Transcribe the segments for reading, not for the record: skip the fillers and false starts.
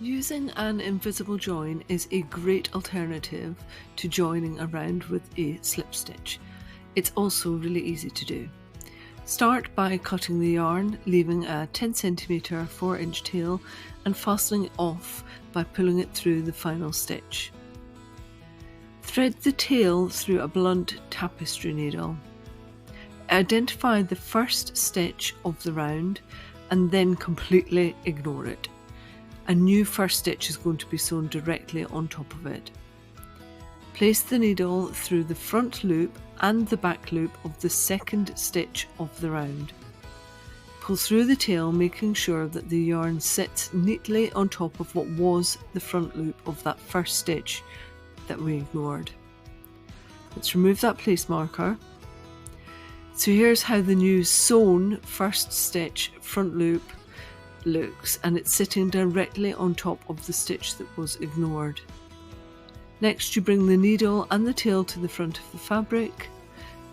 Using an invisible join is a great alternative to joining around with a slip stitch. It's also really easy to do. Start by cutting the yarn, leaving a 10cm 4-inch tail and fastening it off by pulling it through the final stitch. Thread the tail through a blunt tapestry needle. Identify the first stitch of the round and then completely ignore it. A new first stitch is going to be sewn directly on top of it. Place the needle through the front loop and the back loop of the second stitch of the round. Pull through the tail, making sure that the yarn sits neatly on top of what was the front loop of that first stitch that we ignored. Let's remove that place marker. So here's how the new sewn first stitch front loop looks, and it's sitting directly on top of the stitch that was ignored. Next, you bring the needle and the tail to the front of the fabric.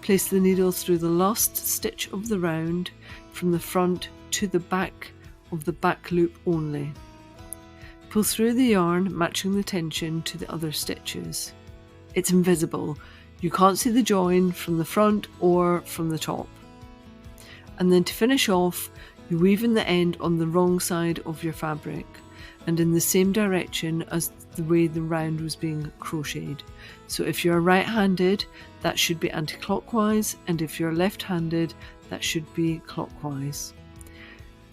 Place the needle through the last stitch of the round from the front to the back of the back loop only. Pull through the yarn, matching the tension to the other stitches. It's invisible. You can't see the join from the front or from the top. And then to finish off, you weave in the end on the wrong side of your fabric and in the same direction as the way the round was being crocheted. So if you're right-handed, that should be anti-clockwise, and if you're left-handed, that should be clockwise.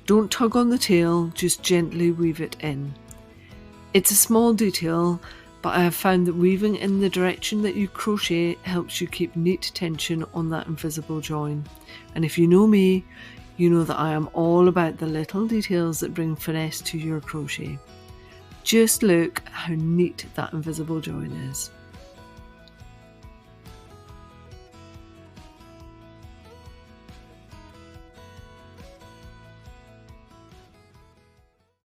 Don't tug on the tail, just gently weave it in. It's a small detail, but I have found that weaving in the direction that you crochet helps you keep neat tension on that invisible join. And if you know me, you know that I am all about the little details that bring finesse to your crochet. Just look how neat that invisible join is.